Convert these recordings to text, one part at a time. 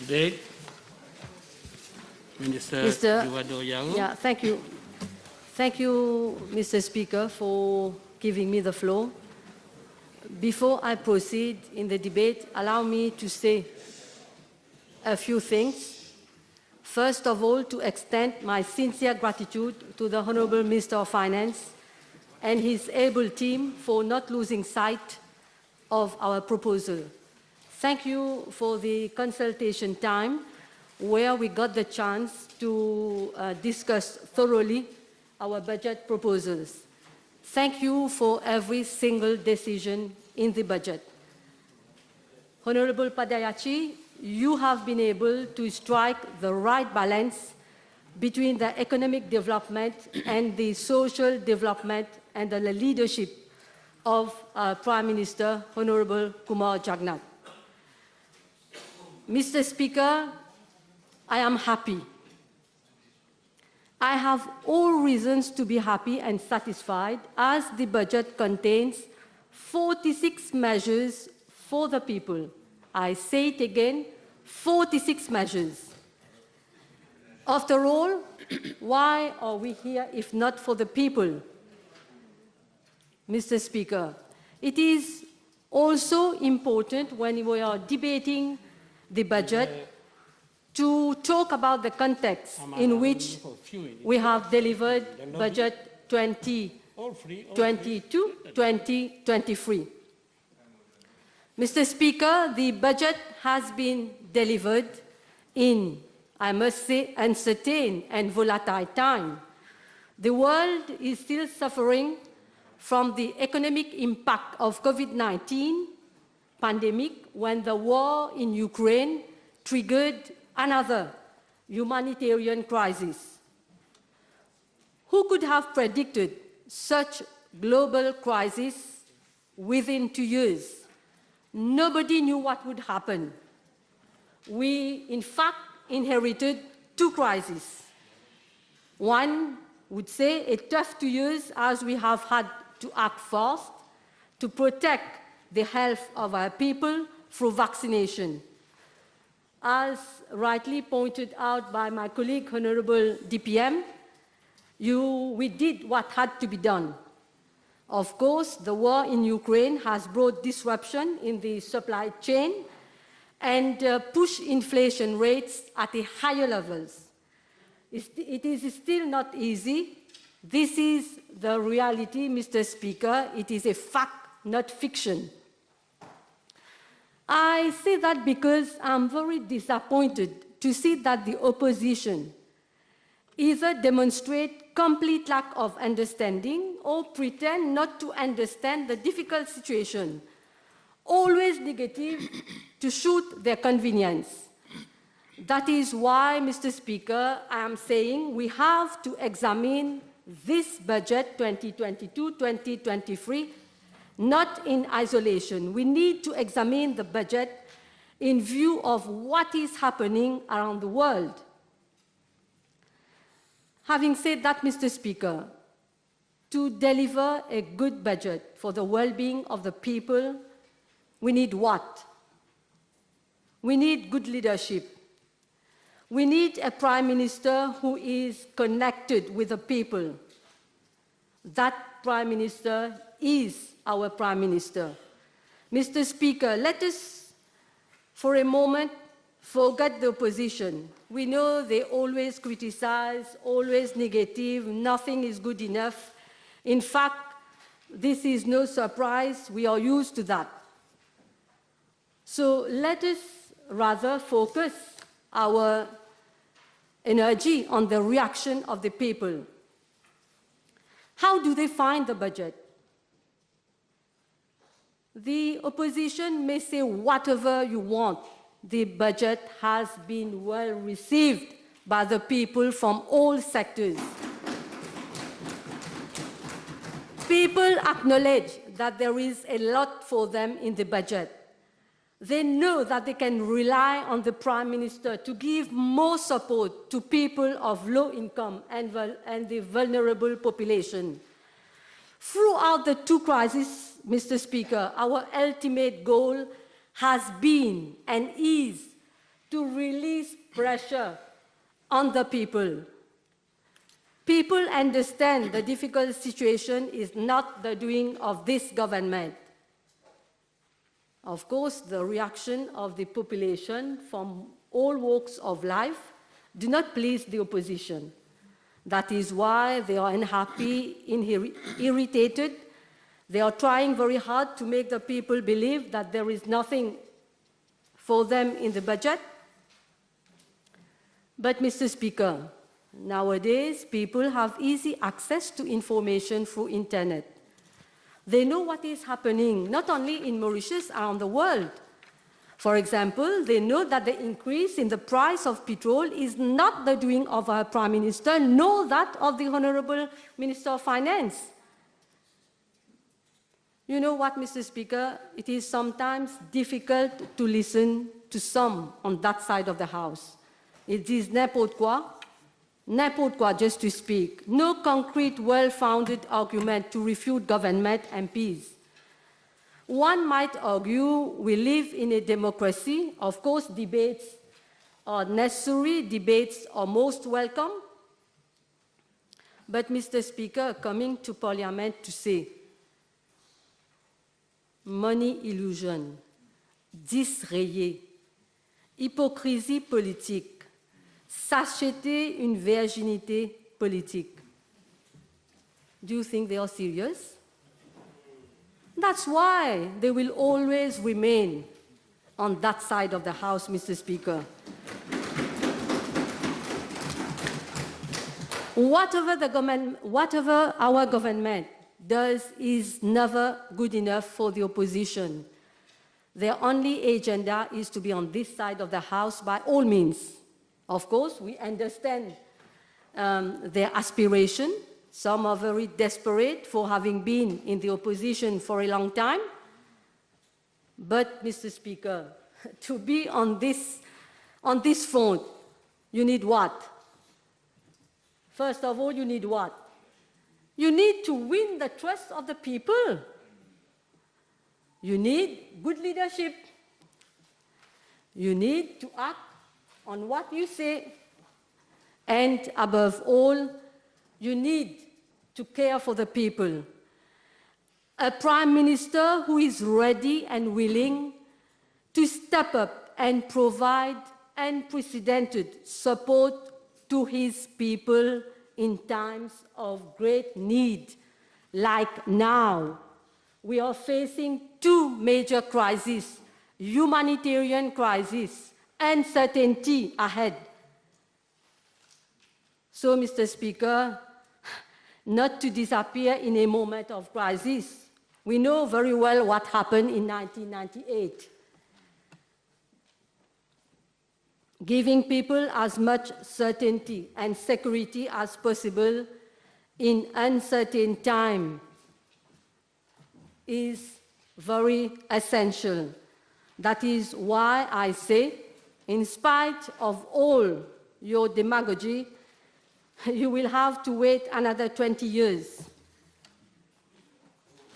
Date. Minister Fazila Daureeawoo. Yeah, thank you. Thank you, Mr. Speaker, for giving me the floor. Before I proceed in the debate, allow me to say a few things. First of all, to extend my sincere gratitude to the Honourable Minister of Finance and his able team for not losing sight of our proposal. Thank you for the consultation time where we got the chance to discuss thoroughly our budget proposals. Thank you for every single decision in the budget. Honourable Padayachi, you have been able to strike the right balance between the economic development and the social development and the leadership of Prime Minister Honourable Kumar Jagnnath. Mr. Speaker, I am happy. I have all reasons to be happy and satisfied as the budget contains 46 measures for the people. I say it again, 46 measures. After all, why are we here if not for the people? Mr. Speaker, it is also important when we are debating the budget to talk about the context in which we have delivered budget 2022-2023. Mr. Speaker, the budget has been delivered in, I must say, uncertain and volatile time. The world is still suffering from the economic impact of COVID-19 pandemic when the war in Ukraine triggered another humanitarian crisis. Who could have predicted such global crisis within 2 years? Nobody knew what would happen. We, in fact, inherited two crises. One would say a tough 2 years as we have had to act fast to protect the health of our people through vaccination. As rightly pointed out by my colleague, Honourable DPM, we did what had to be done. Of course, the war in Ukraine has brought disruption in the supply chain and pushed inflation rates at a higher levels. It is still not easy. This is the reality, Mr. Speaker. It is a fact, not fiction. I say that because I'm very disappointed to see that the opposition either demonstrate complete lack of understanding or pretend not to understand the difficult situation, always negative to suit their convenience. That is why, Mr. Speaker, I am saying we have to examine this budget 2022-2023 not in isolation. We need to examine the budget in view of what is happening around the world. Having said that, Mr. Speaker, to deliver a good budget for the well-being of the people, we need what? We need good leadership. We need a Prime Minister who is connected with the people. That Prime Minister is our Prime Minister. Mr. Speaker, let us for a moment forget the opposition. We know they always criticize, always negative, nothing is good enough. In fact, this is no surprise, we are used to that. So let us rather focus our energy on the reaction of the people. How do they find the budget? The opposition may say whatever you want. The budget has been well received by the people from all sectors. People acknowledge that there is a lot for them in the budget. They know that they can rely on the Prime Minister to give more support to people of low income and the vulnerable population. Throughout the two crises, Mr. Speaker, our ultimate goal has been and is to release pressure on the people. People understand the difficult situation is not the doing of this government. Of course, the reaction of the population from all walks of life do not please the opposition. That is why they are unhappy, irritated. They are trying very hard to make the people believe that there is nothing for them in the budget. But, Mr. Speaker, nowadays people have easy access to information through internet. They know what is happening, not only in Mauritius, around the world. For example, they know that the increase in the price of petrol is not the doing of our Prime Minister, nor that of the Honorable Minister of Finance. You know what, Mr. Speaker? It is sometimes difficult to listen to some on that side of the House. It is n'importe quoi just to speak. No concrete, well-founded argument to refute government MPs. One might argue we live in a democracy. Of course, debates are necessary, debates are most welcome. But, Mr. Speaker, coming to Parliament to say, money illusion, disrayé, hypocrisie politique, s'acheter une virginité politique. Do you think they are serious? That's why they will always remain on that side of the House, Mr. Speaker. Whatever our government does is never good enough for the opposition. Their only agenda is to be on this side of the House by all means. Of course, we understand their aspiration. Some are very desperate for having been in the opposition for a long time. But, Mr. Speaker, to be on this front, you need what? First of all, you need what? You need to win the trust of the people. You need good leadership. You need to act on what you say. And above all, you need to care for the people. A Prime Minister who is ready and willing to step up and provide unprecedented support to his people in times of great need, like now. We are facing two major crises, humanitarian crisis, uncertainty ahead. So, Mr. Speaker, not to disappear in a moment of crisis. We know very well what happened in 1998. Giving people as much certainty and security as possible in uncertain time is very essential. That is why I say, in spite of all your demagogy, you will have to wait another 20 years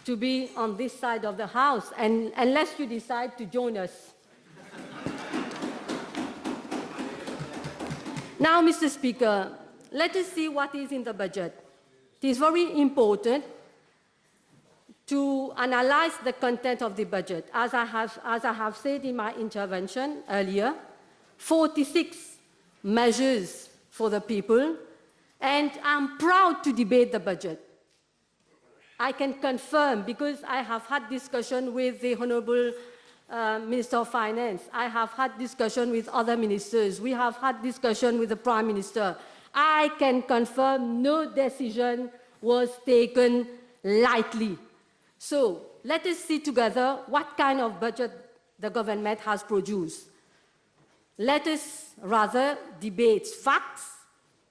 to be on this side of the House, and unless you decide to join us. Now, Mr. Speaker, let us see what is in the budget. It is very important to analyze the content of the budget. As I have said in my intervention earlier, 46 measures for the people, and I'm proud to debate the budget. I can confirm, because I have had discussion with the Honorable Minister of Finance, I have had discussion with other ministers, we have had discussion with the Prime Minister. I can confirm no decision was taken lightly. So let us see together what kind of budget the government has produced. Let us rather debate facts.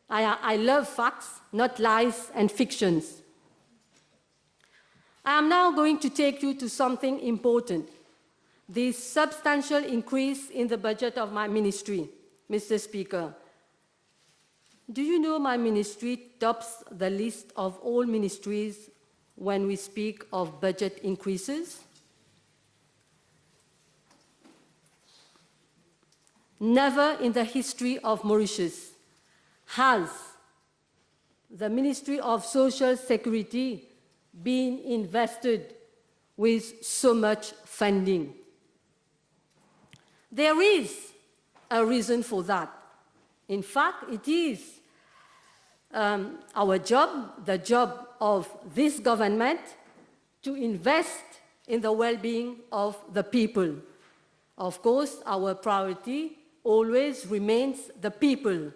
I love facts, not lies and fictions. I am now going to take you to something important, the substantial increase in the budget of my ministry, Mr. Speaker. Do you know my ministry tops the list of all ministries when we speak of budget increases? Never in the history of Mauritius has the Ministry of Social Security been invested with so much funding. There is a reason for that. In fact, it is our job, the job of this government, to invest in the well-being of the people. Of course, our priority always remains the people.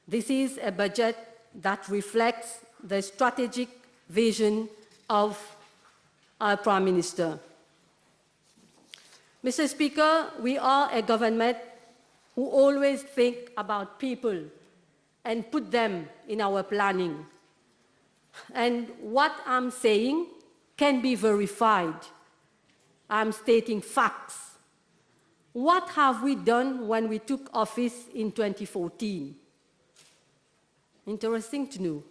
This is a budget that reflects the strategic vision of our Prime Minister. Mr. Speaker, we are a government who always think about people and put them in our planning. And what I'm saying can be verified. I'm stating facts. What have we done when we took office in 2014? Interesting to know.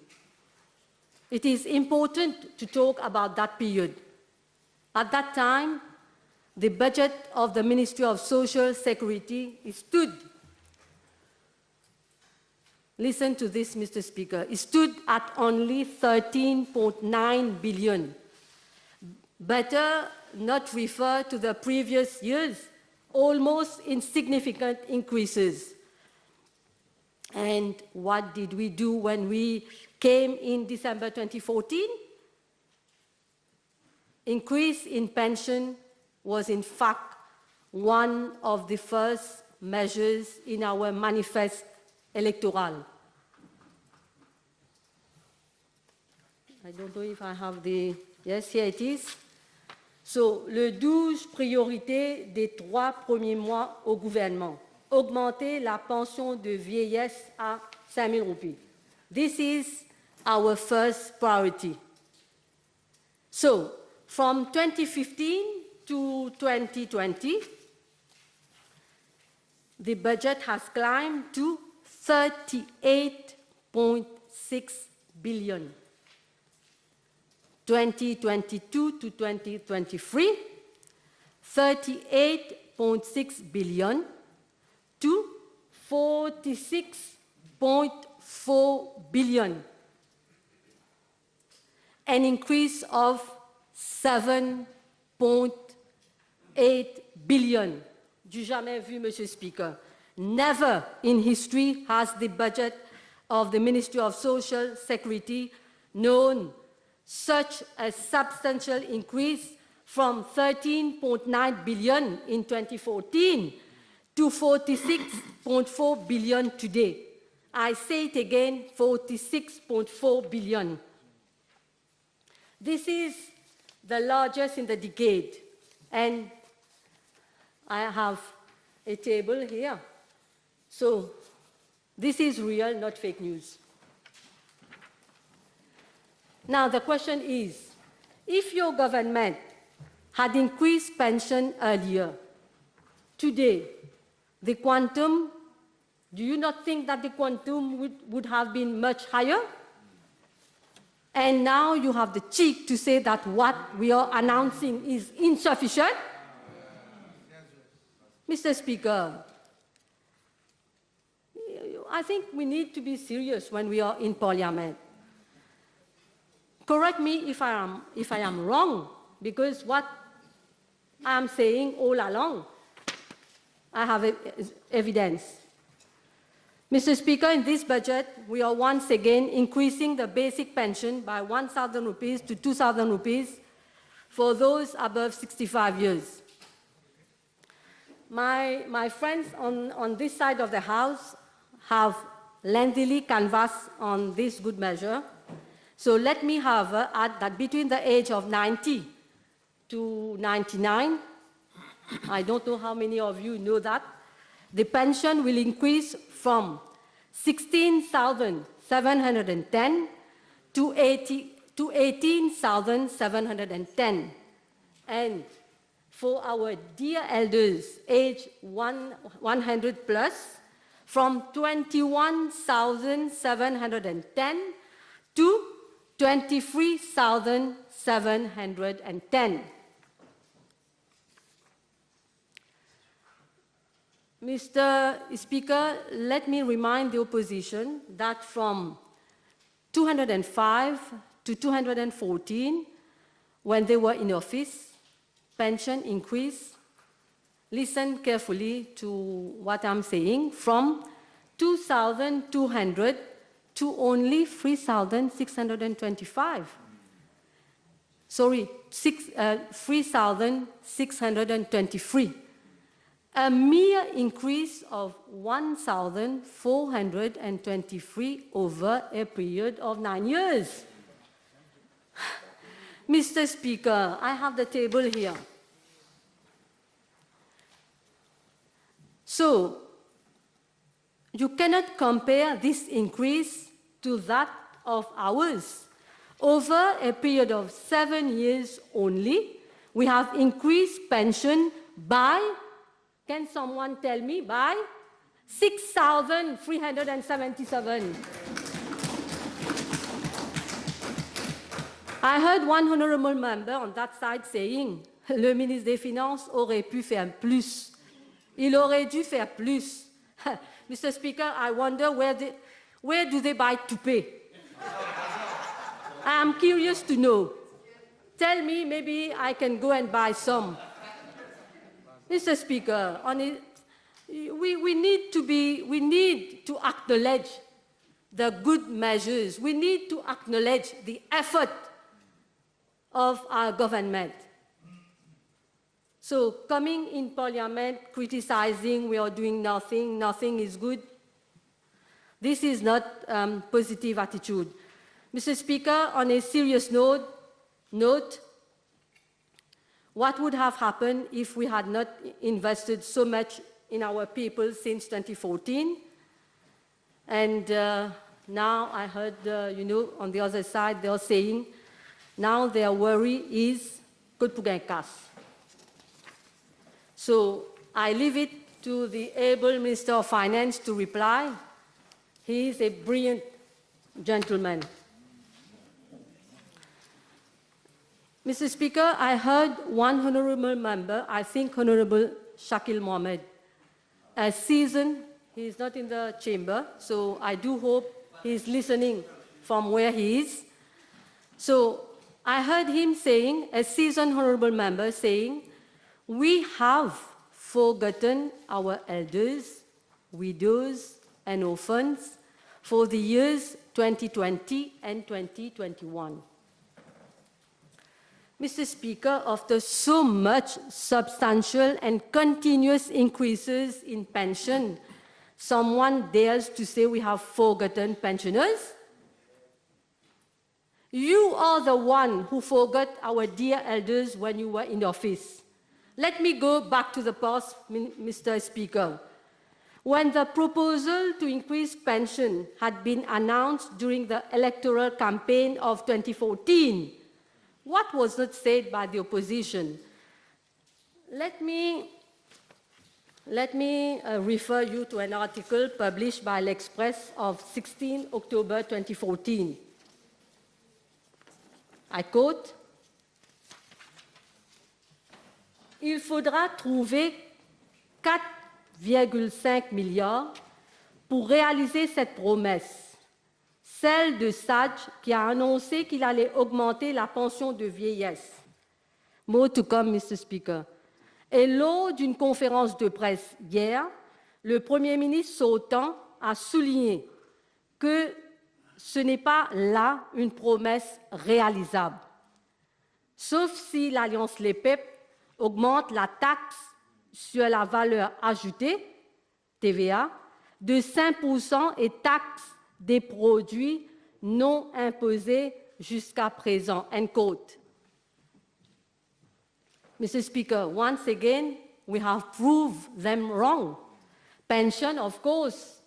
It is important to talk about that period. At that time, the budget of the Ministry of Social Security stood, listen to this, Mr. Speaker, it stood at only 13.9 billion. Better not refer to the previous years, almost insignificant increases. And what did we do when we came in December 2014? Increase in pension was in fact one of the first measures in our manifeste electoral. I don't know if I have the... Yes, here it is. So, le 12, priorité des 3 premiers mois au gouvernement. Augmenter la pension de vieillesse à 5 000 roupies. This is our first priority. So, from 2015 to 2020, the budget has climbed to 38.6 billion. 2022 to 2023, 38.6 billion to 46.4 billion, an increase of 7.8 billion. Du jamais vu, Mr. Speaker. Never in history has the budget of the Ministry of Social Security known such a substantial increase from 13.9 billion in 2014 to 46.4 billion today. I say it again, 46.4 billion. This is the largest in the decade, and I have a table here. So this is real, not fake news. Now the question is, if your government had increased pension earlier, today, the quantum, do you not think that the quantum would have been much higher? And now you have the cheek to say that what we are announcing is insufficient? Mr. Speaker, I think we need to be serious when we are in Parliament. Correct me if I am wrong, because what I am saying all along, I have evidence. Mr. Speaker, in this budget, we are once again increasing the basic pension by 1,000 rupees to 2,000 rupees for those above 65 years. My friends on this side of the House have lengthily canvassed on this good measure. So let me, however, add that between the age of 90 to 99, I don't know how many of you know that, the pension will increase from 16,710 to 18,710. And for our dear elders, age 100 plus, from 21,710 to 23,710. Mr. Speaker, let me remind the opposition that from 205 to 214, when they were in office, pension increased. Listen carefully to what I'm saying, from 2,200 to only 3,625. Sorry, 3,623. A mere increase of 1,423 over a period of 9 years. Mr. Speaker, I have the table here. So, you cannot compare this increase to that of ours. Over a period of 7 years only, we have increased pension by, can someone tell me, by 6,377. I heard one honorable member on that side saying, le ministre des Finances aurait pu faire plus. Il aurait dû faire plus. Mr. Speaker, I wonder where do they buy toupee? I'm curious to know. Tell me, maybe I can go and buy some. Mr. Speaker, we need to acknowledge the good measures. We need to acknowledge the effort of our government. So coming in Parliament, criticizing we are doing nothing, nothing is good, this is not positive attitude. Mr. Speaker, on a serious note, what would have happened if we had not invested so much in our people since 2014? And now I heard, on the other side, they're saying, now their worry is good pour gain casse. So I leave it to the able Minister of Finance to reply. He is a brilliant gentleman. Mr. Speaker, I heard one honorable member, I think Honorable Shakil Mohammed, a seasoned, he is not in the chamber, so I do hope he is listening from where he is. So I heard him saying, a seasoned honorable member saying, we have forgotten our elders, widows, and orphans for the years 2020 and 2021. Mr. Speaker, after so much substantial and continuous increases in pension, someone dares to say we have forgotten pensioners? You are the one who forgot our dear elders when you were in office. Let me go back to the past, Mr. Speaker. When the proposal to increase pension had been announced during the electoral campaign of 2014, what was not said by the opposition? Let me refer you to an article published by L'Express of 16 October 2014. I quote, « Il faudra trouver 4,5 milliards pour réaliser cette promesse, celle de Sage qui a annoncé qu'il allait augmenter la pension de vieillesse. » More to come, Mr. Speaker. Et lors d'une conférence de presse hier, le Premier ministre sortant a souligné que ce n'est pas là une promesse réalisable, sauf si l'Alliance LEPEP augmente la taxe sur la valeur ajoutée, TVA, de 5% et taxe des produits non imposés jusqu'à présent. End quote. Mr. Speaker, once again, we have proved them wrong. Pension, of course,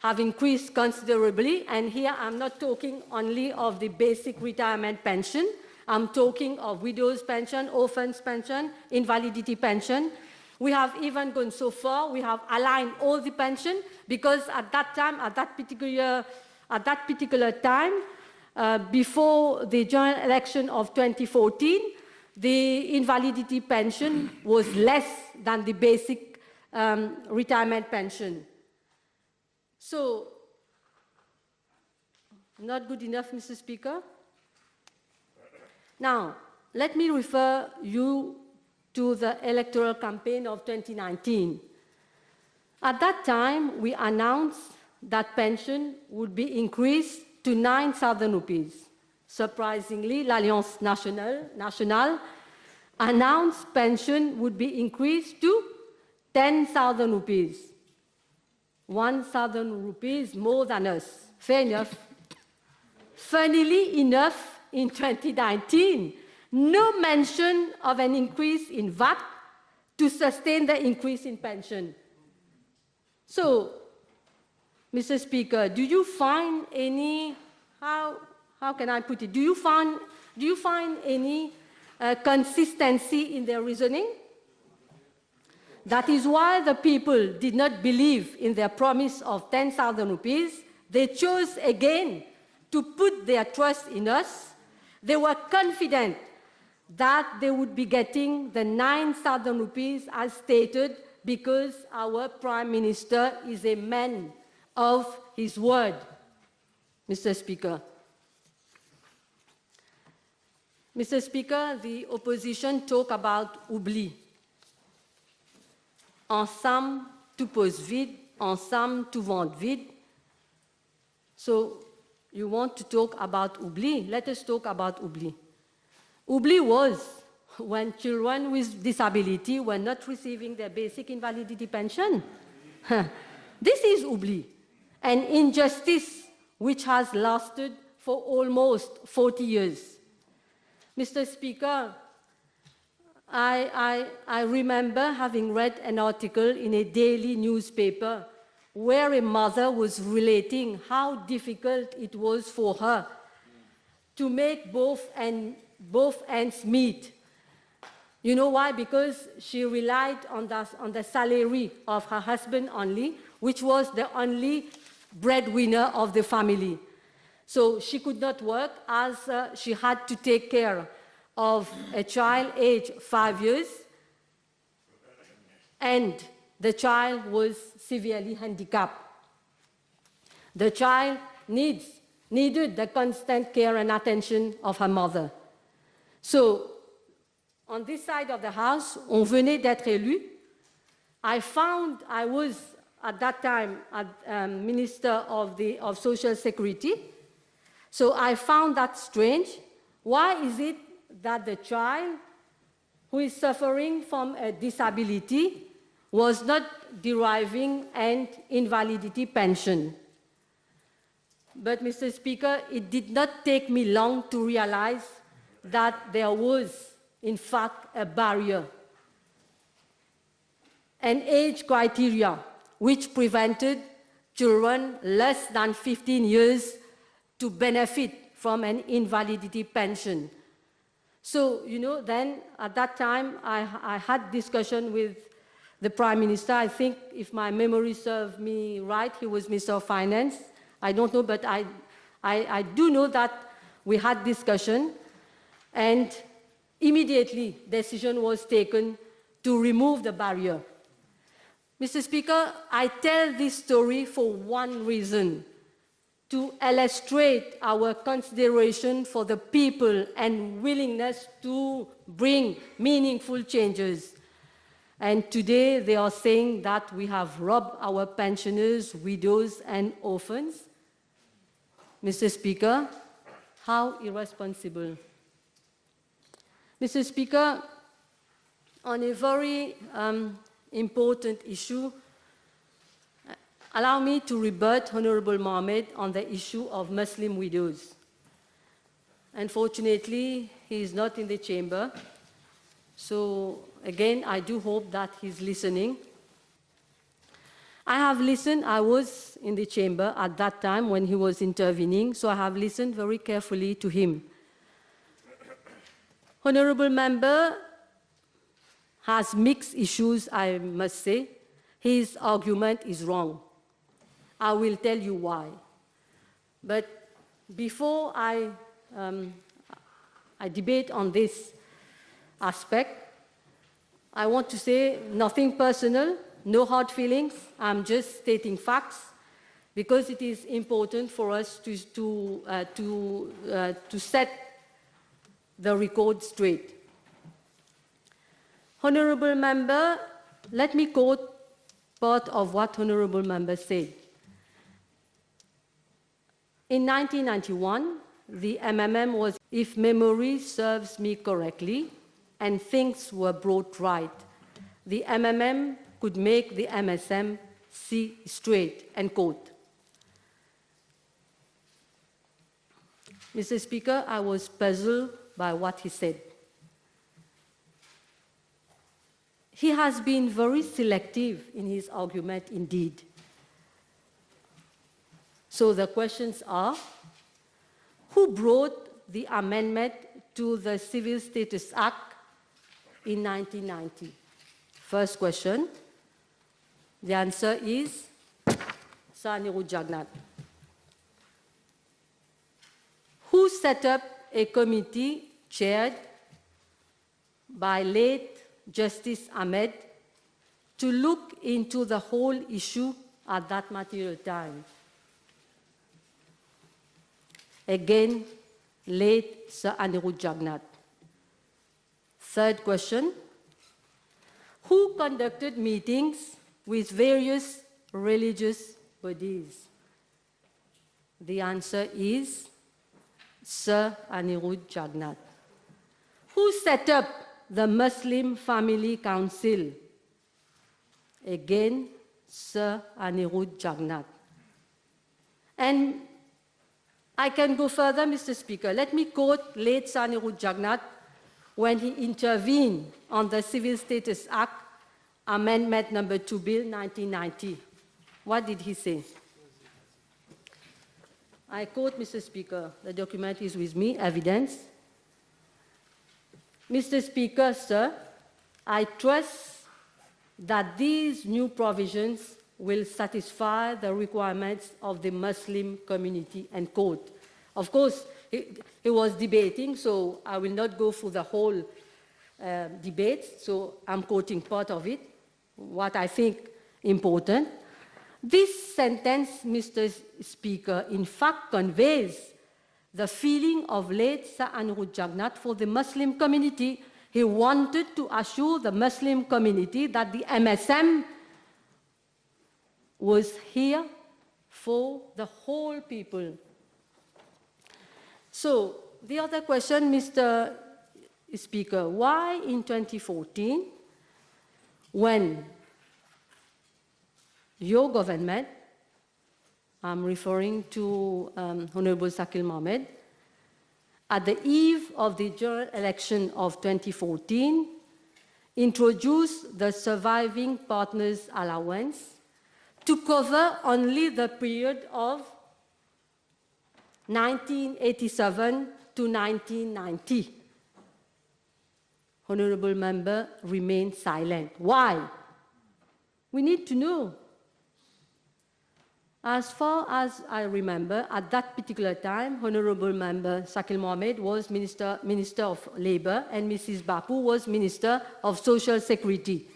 have increased considerably, and here I'm not talking only of the basic retirement pension. I'm talking of widows' pension, orphans' pension, invalidity pension. We have even gone so far, we have aligned all the pension, because at that time, at that particular time, before the general election of 2014, the invalidity pension was less than the basic retirement pension. So, not good enough, Mr. Speaker? Now, let me refer you to the electoral campaign of 2019. At that time, we announced that pension would be increased to 9,000 rupees. Surprisingly, l'Alliance Nationale announced pension would be increased to 10,000 rupees. 1,000 rupees more than us. Fair enough. Funnily enough, in 2019, no mention of an increase in VAT to sustain the increase in pension. So, Mr. Speaker, do you find any, how can I put it, do you find any consistency in their reasoning? That is why the people did not believe in their promise of 10,000 rupees. They chose again to put their trust in us. They were confident that they would be getting the 9,000 rupees as stated because our Prime Minister is a man of his word, Mr. Speaker. Mr. Speaker, the opposition talk about oubli. Ensemble, tout pose vide. Ensemble, tout vente vide. So, you want to talk about oubli? Let us talk about oubli. Oubli was when children with disability were not receiving their basic invalidity pension. This is oubli, an injustice which has lasted for almost 40 years. Mr. Speaker, I remember having read an article in a daily newspaper where a mother was relating how difficult it was for her to make both ends meet. You know why? Because she relied on the salary of her husband only, which was the only breadwinner of the family. So she could not work as she had to take care of a child aged 5 years, and the child was severely handicapped. The child needed the constant care and attention of her mother. So, on this side of the house, on venait d'être élu. I was at that time Minister of Social Security. So I found that strange. Why is it that the child who is suffering from a disability was not deriving an invalidity pension? But, Mr. Speaker, it did not take me long to realize that there was, in fact, a barrier, an age criteria which prevented children less than 15 years to benefit from an invalidity pension. So, you know, then at that time, I had discussion with the Prime Minister. I think, if my memory serves me right, he was Minister of Finance. I don't know, but I do know that we had discussion, and immediately decision was taken to remove the barrier. Mr. Speaker, I tell this story for one reason: to illustrate our consideration for the people and willingness to bring meaningful changes. And today they are saying that we have robbed our pensioners, widows, and orphans. Mr. Speaker, how irresponsible. Mr. Speaker, on a very important issue, allow me to rebut Honorable Mohammed on the issue of Muslim widows. Unfortunately, he is not in the chamber. So, again, I do hope that he's listening. I have listened. I was in the chamber at that time when he was intervening, so I have listened very carefully to him. Honorable member has mixed issues, I must say. His argument is wrong. I will tell you why. But before I debate on this aspect, I want to say nothing personal, no hard feelings. I'm just stating facts because it is important for us to set the record straight. Honorable Member, let me quote part of what Honorable Member said. In 1991, the MMM was, if memory serves me correctly, and things were brought right, the MMM could make the MSM see straight, end quote. Mr. Speaker, I was puzzled by what he said. He has been very selective in his argument indeed. So the questions are, who brought the amendment to the Civil Status Act in 1990? First question. The answer is Sir Anirudh Jagannath. Who set up a committee chaired by late Justice Ahmed to look into the whole issue at that material time? Again, late Sir Anirudh Jagannath. Third question, who conducted meetings with various religious bodies? The answer is Sir Anirudh Jagannath. Who set up the Muslim Family Council? Again, Sir Anirudh Jagannath. And I can go further, Mr. Speaker. Let me quote late Sir Anirudh Jagannath when he intervened on the Civil Status Act, Amendment number 2 Bill 1990. What did he say? I quote, Mr. Speaker, the document is with me, evidence. Mr. Speaker, sir, I trust that these new provisions will satisfy the requirements of the Muslim community, end quote. Of course, he was debating, so I will not go through the whole debate, so I'm quoting part of it, what I think important. This sentence, Mr. Speaker, in fact conveys the feeling of late Sir Anirudh Jagannath for the Muslim community. He wanted to assure the Muslim community that the MSM was here for the whole people. So, the other question, Mr. Speaker, why in 2014, when your government, I'm referring to Honorable Shakil Mohammed, at the eve of the general election of 2014, introduced the surviving partners allowance to cover only the period of 1987 to 1990. Honorable Member remained silent. Why? We need to know. As far as I remember, at that particular time, Honorable Member Shakil Mohammed was Minister of Labour and Mrs. Bapu was Minister of Social Security.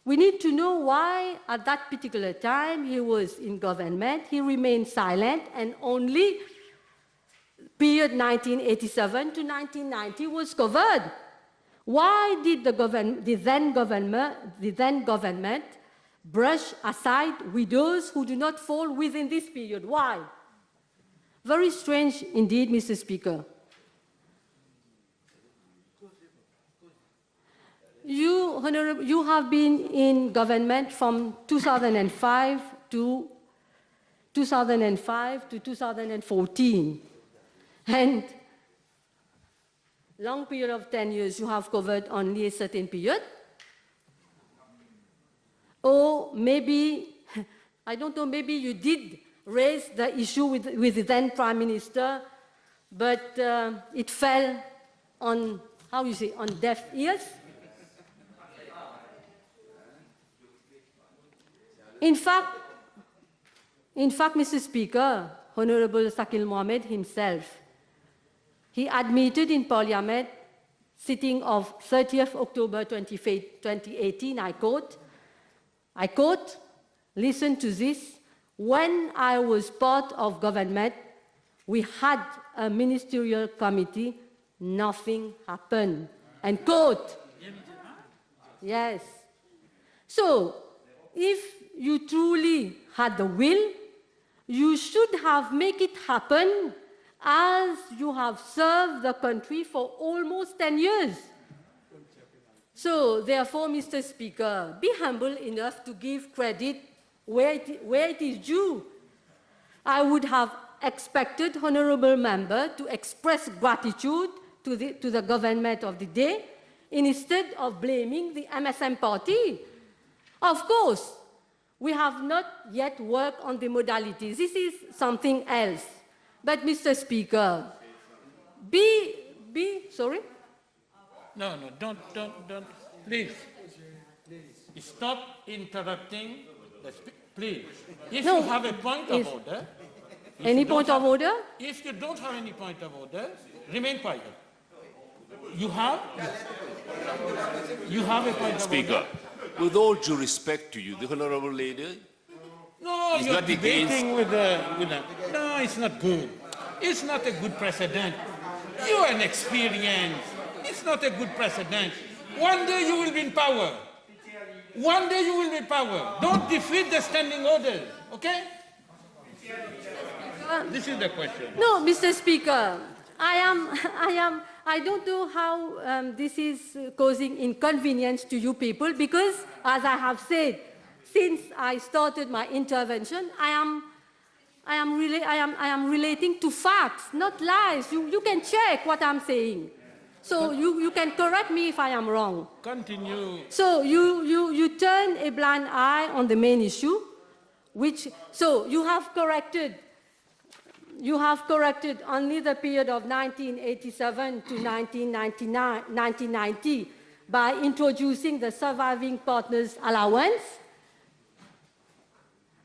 We need to know why at that particular time he was in government, he remained silent, and only period 1987 to 1990 was covered. Why did the then government brush aside widows who do not fall within this period? Why? Very strange indeed, Mr. Speaker. You have been in government from 2005 to 2014, and long period of 10 years you have covered only a certain period. Or maybe, I don't know, maybe you did raise the issue with the then Prime Minister, but it fell on, how you say, on deaf ears. In fact, Mr. Speaker, Honorable Shakil Mohammed himself, he admitted in Parliament, sitting of 30th October 2018, I quote, I quote, listen to this, when I was part of government, we had a ministerial committee, nothing happened. End quote. Yes. So, if you truly had the will, you should have made it happen as you have served the country for almost 10 years. So, therefore, Mr. Speaker, be humble enough to give credit where it is due. I would have expected honorable member to express gratitude to the government of the day instead of blaming the MSM party. Of course, we have not yet worked on the modalities. This is something else. But, Mr. Speaker, sorry? No, don't. Please. Stop interrupting. Please. If you have a point of order. Any point of order? If you don't have any point of order, remain quiet. You have a point of Speaker, order. with all due respect to you, the Honorable Lady, No, It's you're not debating with the. No, it's not good. It's not a good precedent. You're an experience. It's not a good precedent. One day you will be in power. One day you will be in power. Don't defeat the standing orders, okay? This is the question. No, Mr. Speaker, I don't know how this is causing inconvenience to you people because, as I have said, since I started my intervention, I am relating to facts, not lies. You can check what I'm saying. So you can correct me if I am wrong. Continue. So you turn a blind eye on the main issue, so you have corrected only the period of 1987 to 1990 by introducing the surviving partners allowance,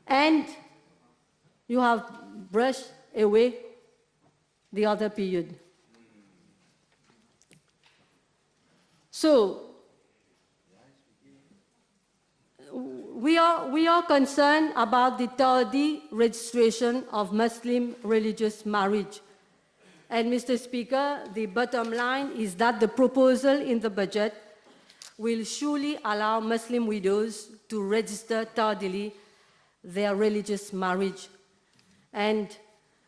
and you have brushed away the other period. So we are concerned about the tardy registration of Muslim religious marriage. And Mr. Speaker, the bottom line is that the proposal in the budget will surely allow Muslim widows to register tardily their religious marriage. And,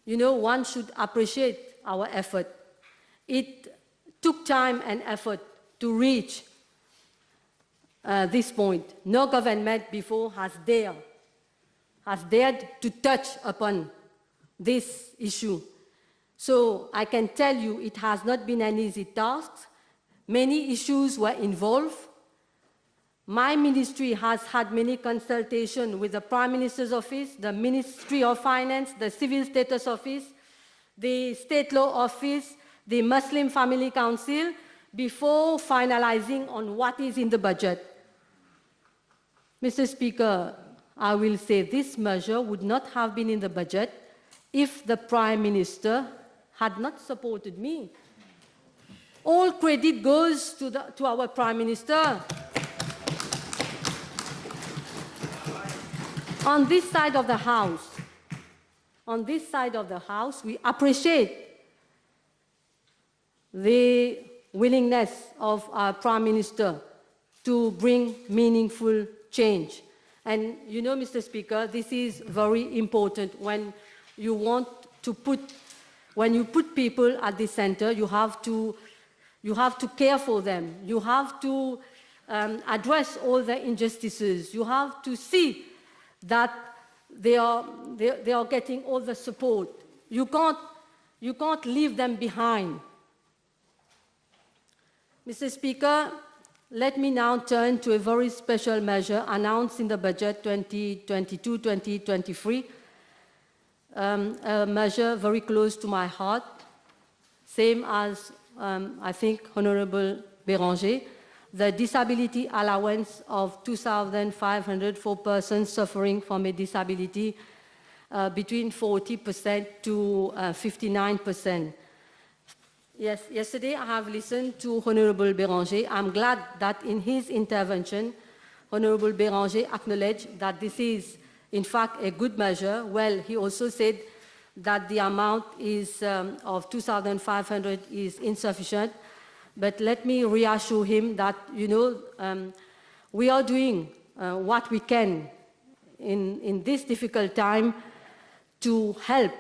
you know, one should appreciate our effort. It took time and effort to reach this point. No government before has dared to touch upon this issue. So I can tell you it has not been an easy task. Many issues were involved. My ministry has had many consultations with the Prime Minister's Office, the Ministry of Finance, the Civil Status Office, the State Law Office, the Muslim Family Council, before finalizing on what is in the budget. Mr. Speaker, I will say this measure would not have been in the budget if the Prime Minister had not supported me. All credit goes to our Prime Minister. On this side of the House, we appreciate the willingness of our Prime Minister to bring meaningful change. And you know, Mr. Speaker, this is very important when you put people at the center. You have to care for them. You have to address all the injustices. You have to see that they are getting all the support. You can't leave them behind. Mr. Speaker, let me now turn to a very special measure announced in the budget 2022-2023, a measure very close to my heart, same as, I think, Honorable Béranger, the disability allowance of 2,500 for persons suffering from a disability between 40% to 59%. Yes, yesterday I have listened to Honorable Béranger. I'm glad that in his intervention, Honorable Béranger acknowledged that this is, in fact, a good measure. Well, he also said that the amount is, of 2,500 is insufficient. But let me reassure him that, we are doing what we can in this difficult time to help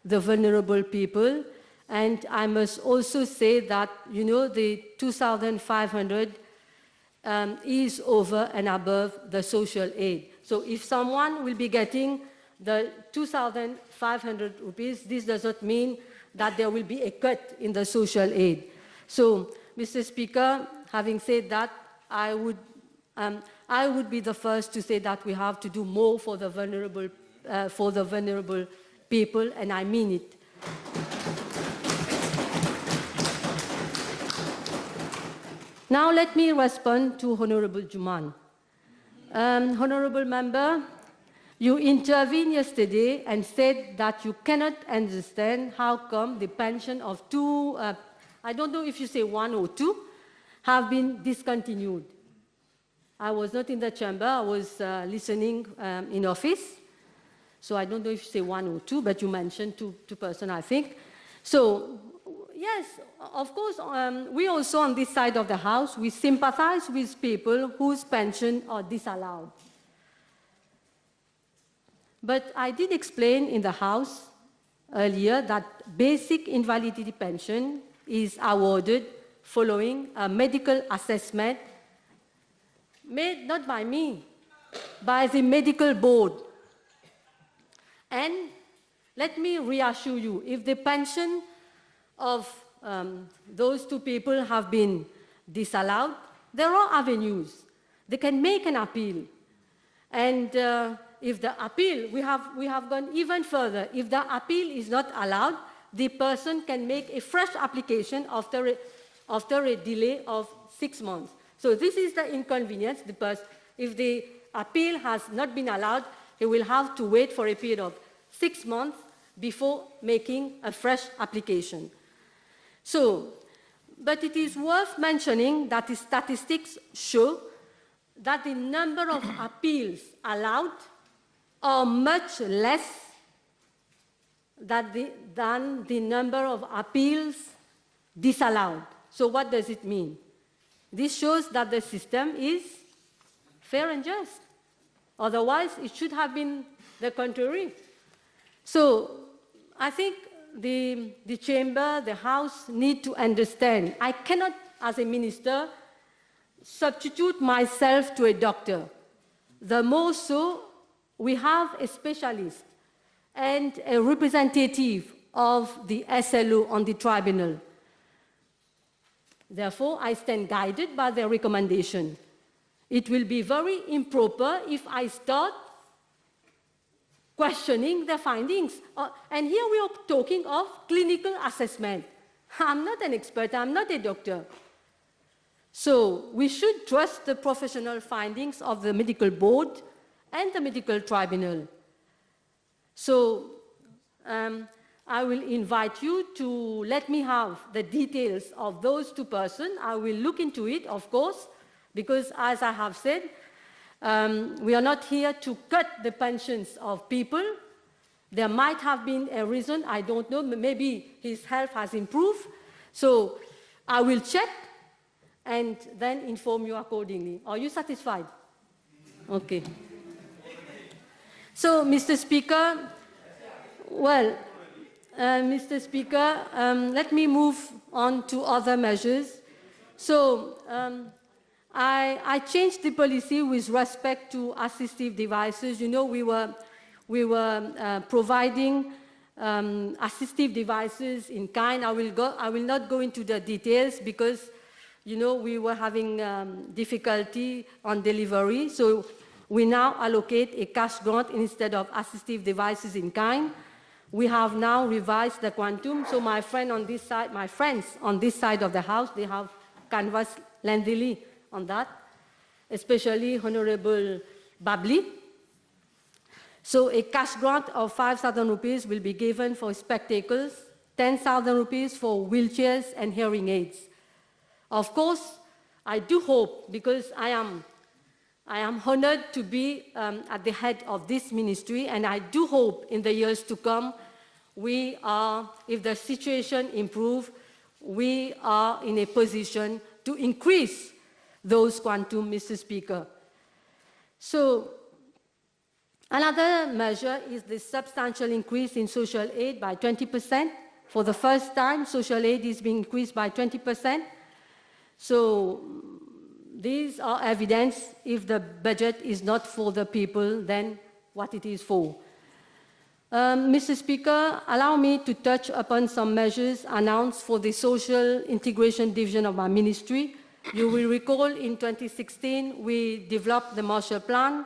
the vulnerable people. And I must also say that, the 2,500 is over and above the social aid. So if someone will be getting the 2,500 rupees, this does not mean that there will be a cut in the social aid. So, Mr. Speaker, having said that, I would be the first to say that we have to do more for the vulnerable people, and I mean it. Now let me respond to Honorable Juman. Honorable Member, you intervened yesterday and said that you cannot understand how come the pension of two, I don't know if you say one or two, have been discontinued. I was not in the chamber, I was listening in office. So I don't know if you say one or two, but you mentioned two persons, I think. So, yes, of course, we also on this side of the House, we sympathize with people whose pension are disallowed. But I did explain in the House earlier that basic invalidity pension is awarded following a medical assessment made not by me, by the medical board. And let me reassure you, if the pension of those two people have been disallowed, there are avenues. They can make an appeal. And if the appeal, we have gone even further. If the appeal is not allowed, the person can make a fresh application after a delay of 6 months. So this is the inconvenience. If the appeal has not been allowed, he will have to wait for a period of 6 months before making a fresh application. So, but it is worth mentioning that the statistics show that the number of appeals allowed are much less than the number of appeals disallowed. So what does it mean? This shows that the system is fair and just. Otherwise, it should have been the contrary. So I think the chamber, the House need to understand. I cannot, as a minister, substitute myself to a doctor. The more so, we have a specialist and a representative of the SLO on the tribunal. Therefore, I stand guided by their recommendation. It will be very improper if I start questioning the findings. And here we are talking of clinical assessment. I'm not an expert, I'm not a doctor. So we should trust the professional findings of the medical board and the medical tribunal. So I will invite you to let me have the details of those two persons. I will look into it, of course, because as I have said, we are not here to cut the pensions of people. There might have been a reason, I don't know, maybe his health has improved. So I will check and then inform you accordingly. Are you satisfied? Okay. So, Mr. Speaker, well, Mr. Speaker, let me move on to other measures. So, I changed the policy with respect to assistive devices. You know, we were providing assistive devices in kind. I will not go into the details because, you know, we were having difficulty on delivery. So we now allocate a cash grant instead of assistive devices in kind. We have now revised the quantum. So my friends on this side of the House, they have canvassed lengthily on that, especially Honorable Babli. So a cash grant of 5,000 rupees will be given for spectacles, 10,000 rupees for wheelchairs and hearing aids. Of course, I do hope, because I am I am honored to be at the head of this ministry, and I do hope in the years to come, if the situation improves, we are in a position to increase those quantum, Mr. Speaker. So, another measure is the substantial increase in social aid by 20%. For the first time, social aid is being increased by 20%. So, these are evidence if the budget is not for the people, then what it is for. Mr. Speaker, allow me to touch upon some measures announced for the social integration division of my ministry. You will recall in 2016, we developed the Marshall Plan.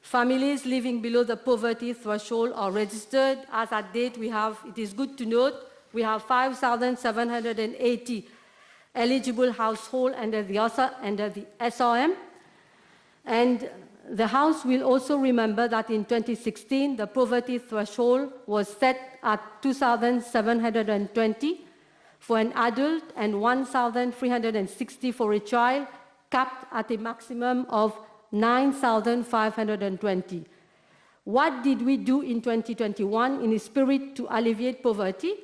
Families living below the poverty threshold are registered. As at date, it is good to note, we have 5,780 eligible households under the SRM. And the House will also remember that in 2016, the poverty threshold was set at 2,720 for an adult and 1,360 for a child, capped at a maximum of 9,520. What did we do in 2021 in a spirit to alleviate poverty?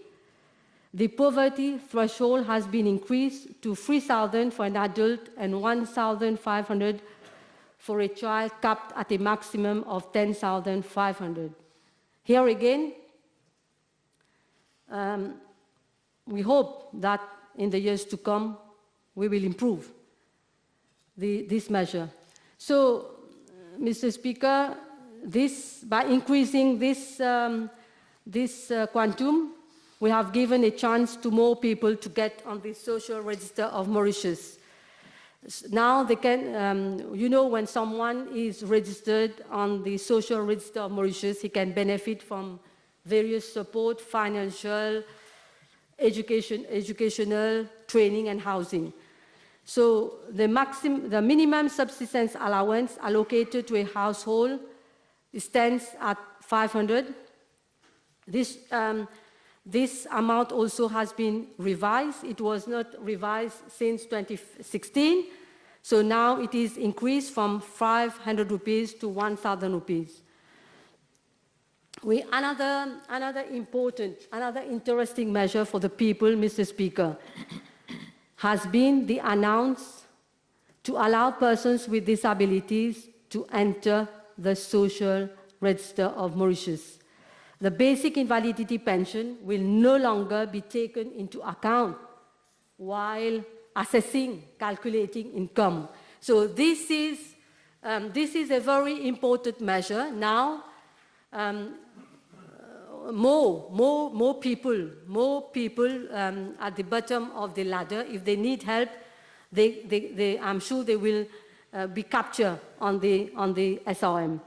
The poverty threshold has been increased to 3,000 for an adult and 1,500 for a child, capped at a maximum of 10,500. Here again, we hope that in the years to come, we will improve this measure. So, Mr. Speaker, by increasing this quantum, we have given a chance to more people to get on the social register of Mauritius. Now they can, when someone is registered on the social register of Mauritius, he can benefit from various support, financial, educational, training, and housing. So the minimum subsistence allowance allocated to a household stands at 500. This amount also has been revised. It was not revised since 2016. So now it is increased from 500 rupees to 1,000 rupees. Another interesting measure for the people, Mr. Speaker, has been the announce to allow persons with disabilities to enter the social register of Mauritius. The basic invalidity pension will no longer be taken into account while calculating income. So this is a very important measure. Now, more people at the bottom of the ladder, if they need help, I'm sure they will be captured on the SRM.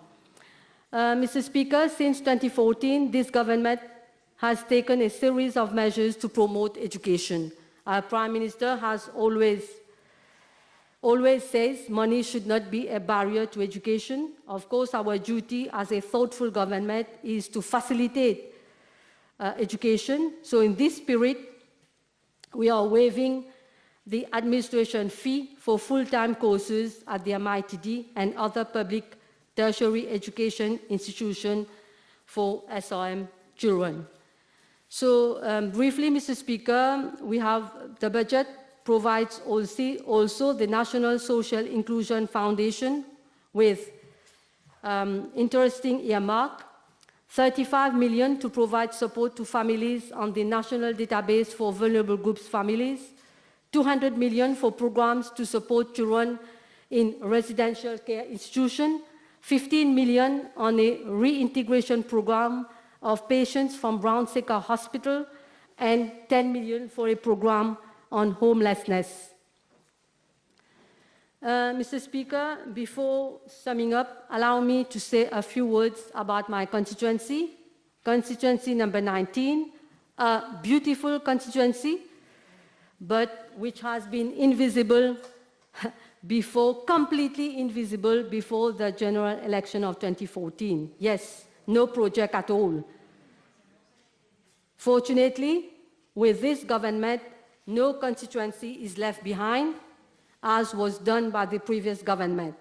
Mr. Speaker, since 2014, this government has taken a series of measures to promote education. Our Prime Minister has always says money should not be a barrier to education. Of course, our duty as a thoughtful government is to facilitate education. So in this spirit, we are waiving the administration fee for full-time courses at the MITD and other public tertiary education institution for SRM children. So briefly, Mr. Speaker, the budget provides also the National Social Inclusion Foundation with interesting earmark, 35 million to provide support to families on the National Database for Vulnerable Groups Families, 200 million for programs to support children in residential care institutions, 15 million on a reintegration program of patients from Brown Secker Hospital, and 10 million for a program on homelessness. Mr. Speaker, before summing up, allow me to say a few words about my constituency. Constituency number 19, a beautiful constituency, but which has been invisible completely invisible before the general election of 2014. Yes, no project at all. Fortunately, with this government, no constituency is left behind, as was done by the previous government.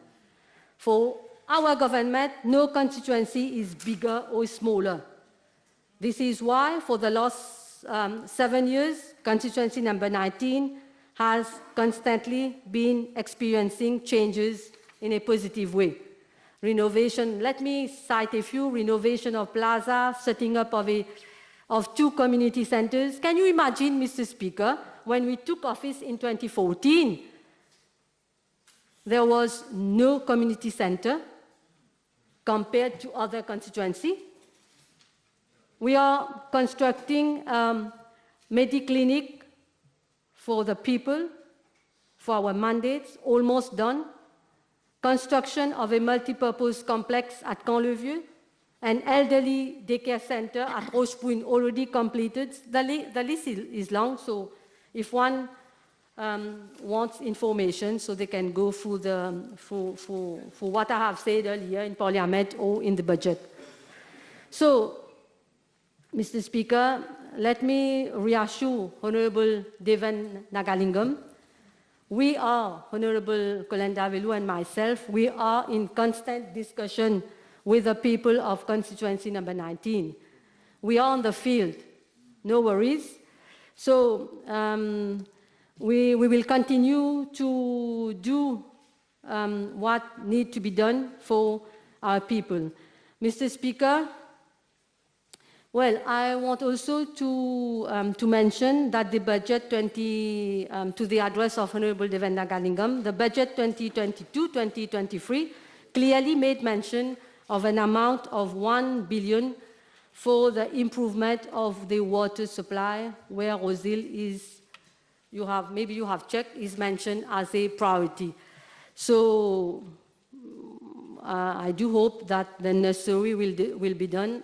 For our government, no constituency is bigger or smaller. This is why, for the last 7 years, constituency number 19 has constantly been experiencing changes in a positive way. Renovation, let me cite a few: renovation of plaza, setting up of 2 community centers. Can you imagine, Mr. Speaker, when we took office in 2014, there was no community center compared to other constituencies. We are constructing Mediclinic for the people, for our mandates, almost done. Construction of a multipurpose complex at Camp-le-Vieux, an elderly daycare center at Rochepoune already completed. The list is long, so if one wants information, so they can go through for what I have said earlier in Parliament or in the budget. So, Mr. Speaker, let me reassure Honorable Devan Nagalingam. We are, Honorable Colin Daureeawoo and myself, we are in constant discussion with the people of constituency number 19. We are on the field, no worries. So we will continue to do what needs to be done for our people. Mr. Speaker, well, I want also to mention that the budget to the address of Honorable Devan Nagalingam, the budget 2022-2023 clearly made mention of an amount of 1 billion for the improvement of the water supply, where Rosil is, maybe you have checked, is mentioned as a priority. So I do hope that the necessary will be done.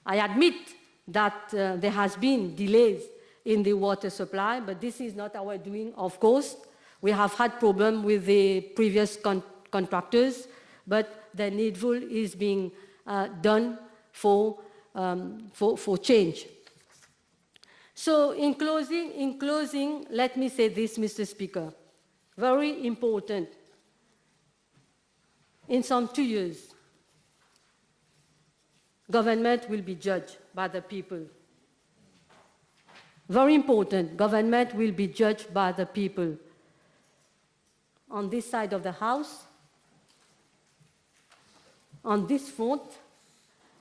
I admit that there has been delays in the water supply, but this is not our doing, of course. We have had problems with the previous contractors, but the needful is being done for change. So in closing, let me say this, Mr. Speaker, very important. In some 2 years, government will be judged by the people. Very important, government will be judged by the people. On this side of the House, on this front,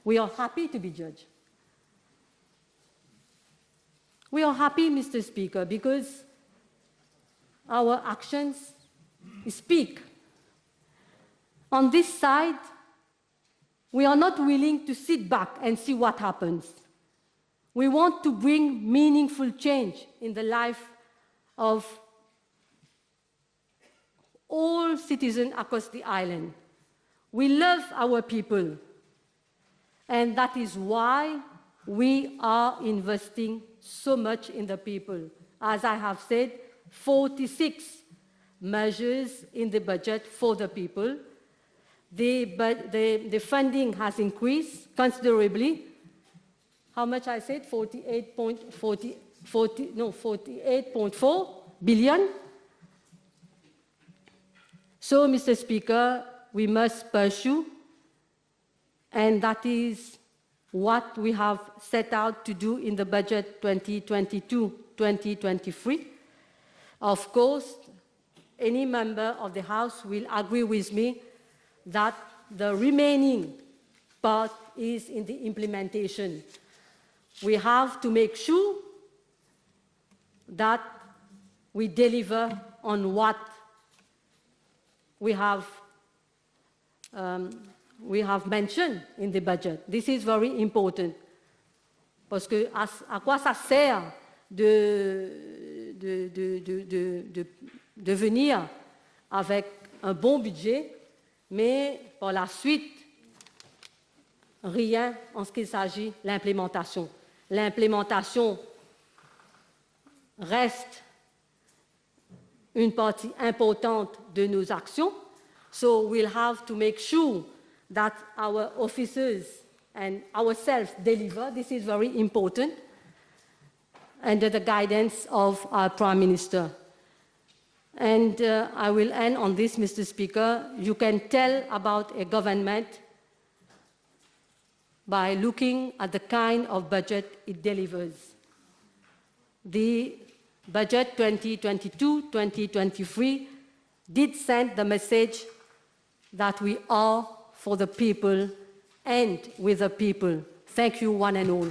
we are happy to be judged. We are happy, Mr. Speaker, because our actions speak. On this side, we are not willing to sit back and see what happens. We want to bring meaningful change in the life of all citizens across the island. We love our people, and that is why we are investing so much in the people. As I have said, 46 measures in the budget for the people. The funding has increased considerably. How much I said? 48.4 billion. So, Mr. Speaker, we must pursue, and that is what we have set out to do in the budget 2022-2023. Of course, any member of the House will agree with me that the remaining part is in the implementation. We have to make sure that we deliver on what we have mentioned in the budget. This is very important. Parce que à quoi ça sert de venir avec un bon budget, mais par la suite, rien en ce qu'il s'agit de l'implémentation. L'implémentation reste une partie importante de nos actions, so we'll have to make sure that our officers and ourselves deliver. This is very important, under the guidance of our Prime Minister. And I will end on this, Mr. Speaker. You can tell about a government by looking at the kind of budget it delivers. The budget 2022-2023 did send the message that we are for the people and with the people. Thank you, one and all.